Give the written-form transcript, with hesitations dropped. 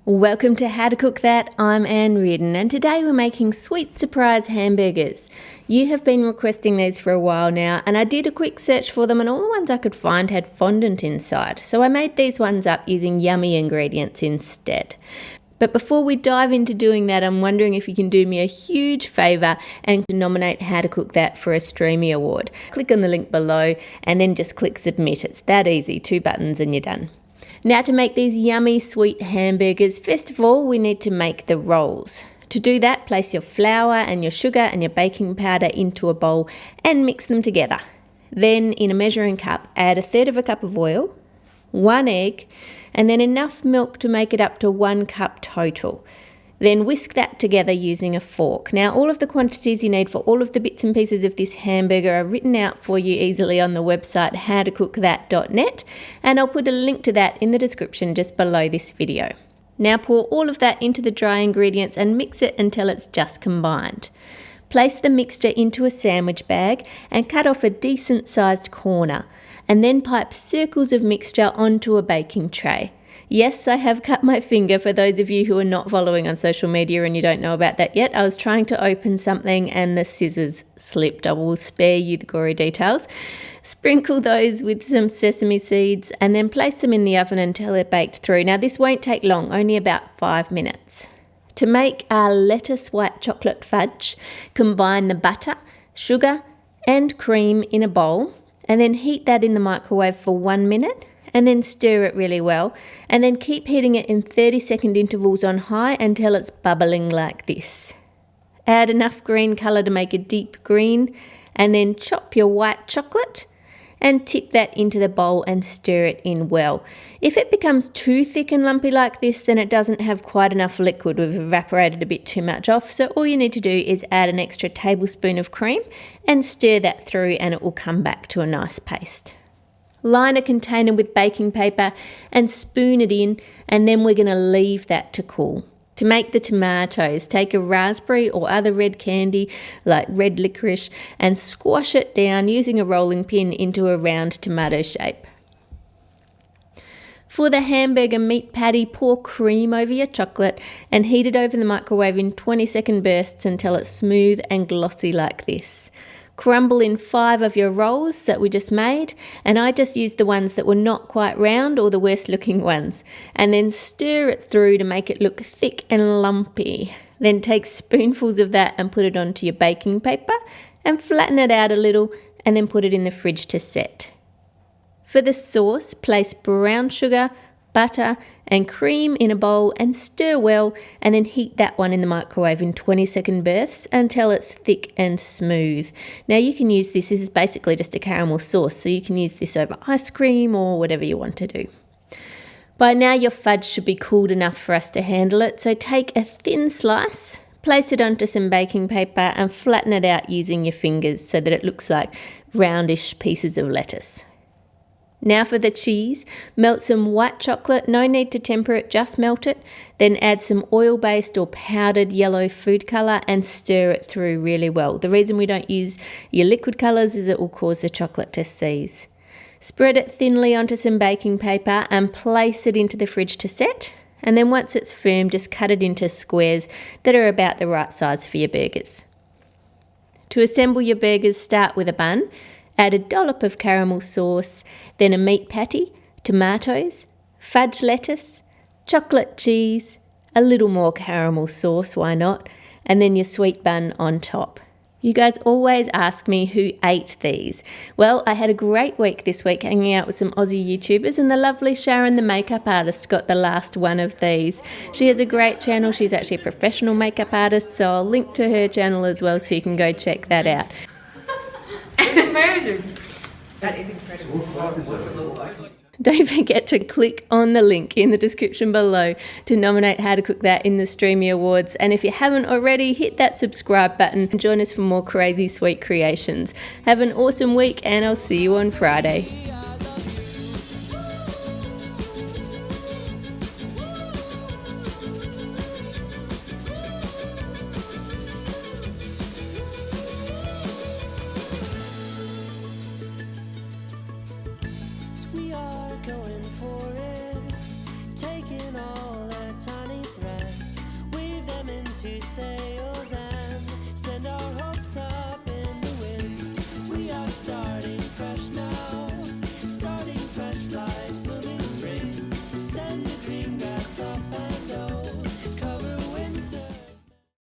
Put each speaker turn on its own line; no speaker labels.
Welcome to How to Cook That. I'm Reardon, and today we're making sweet surprise hamburgers. You have been requesting these for a while now, and I did a quick search for them, and all the ones I could find had fondant inside, so I made these ones up using yummy ingredients instead. But before we dive into doing that, I'm wondering if you can do me a huge favour and nominate How to Cook That for a Streamy Award. Click on the link below and then just click submit. It's that easy, 2 buttons and you're done. Now to make these yummy sweet hamburgers, first of all we need to make the rolls. To do that, place your flour and your sugar and your baking powder into a bowl and mix them together. Then in a measuring cup, add 1/3 cup of oil, 1 egg, and then enough milk to make it up to 1 cup total. Then whisk that together using a fork. Now all of the quantities you need for all of the bits and pieces of this hamburger are written out for you easily on the website howtocookthat.net, and I'll put a link to that in the description just below this video. Now pour all of that into the dry ingredients and mix it until it's just combined. Place the mixture into a sandwich bag and cut off a decent sized corner, and then pipe circles of mixture onto a baking tray. Yes, I have cut my finger for those of you who are not following on social media and you don't know about that yet. I was trying to open something and the scissors slipped. I will spare you the gory details. Sprinkle those with some sesame seeds and then place them in the oven until they're baked through. Now this won't take long, only about 5 minutes. To make our lettuce white chocolate fudge, combine the butter, sugar and cream in a bowl and then heat that in the microwave for 1 minute. And then stir it really well, and then keep heating it in 30-second intervals on high until it's bubbling like this. Add enough green colour to make a deep green, and then chop your white chocolate and tip that into the bowl and stir it in well. If it becomes too thick and lumpy like this, then it doesn't have quite enough liquid. We've evaporated a bit too much off, so all you need to do is add an extra tablespoon of cream and stir that through and it will come back to a nice paste. Line a container with baking paper and spoon it in, and then we're going to leave that to cool. To make the tomatoes, take a raspberry or other red candy like red licorice and squash it down using a rolling pin into a round tomato shape. For the hamburger meat patty, pour cream over your chocolate and heat it over the microwave in 20-second bursts until it's smooth and glossy like this. Crumble in 5 of your rolls that we just made, and I just used the ones that were not quite round or the worst looking ones, and then stir it through to make it look thick and lumpy. Then take spoonfuls of that and put it onto your baking paper and flatten it out a little and then put it in the fridge to set. For the sauce, place brown sugar, butter and cream in a bowl and stir well, and then heat that one in the microwave in 20-second bursts until it's thick and smooth. Now you can use this is basically just a caramel sauce, so you can use this over ice cream or whatever you want to do. By now your fudge should be cooled enough for us to handle it, so take a thin slice, place it onto some baking paper and flatten it out using your fingers so that it looks like roundish pieces of lettuce. Now for the cheese, melt some white chocolate, no need to temper it, just melt it. Then add some oil-based or powdered yellow food colour and stir it through really well. The reason we don't use your liquid colours is it will cause the chocolate to seize. Spread it thinly onto some baking paper and place it into the fridge to set. And then once it's firm, just cut it into squares that are about the right size for your burgers. To assemble your burgers, start with a bun. Add a dollop of caramel sauce, then a meat patty, tomatoes, fudge lettuce, chocolate cheese, a little more caramel sauce, why not, and then your sweet bun on top. You guys always ask me who ate these. Well, I had a great week this week hanging out with some Aussie YouTubers, and the lovely Sharon, the makeup artist, got the last one of these. She has a great channel. She's actually a professional makeup artist, so I'll link to her channel as well so you can go check that out.
Amazing. That is incredible. What's it look like?
Don't forget to click on the link in the description below to nominate How to Cook That in the Streamy Awards. And if you haven't already, hit that subscribe button and join us for more crazy sweet creations. Have an awesome week and I'll see you on Friday.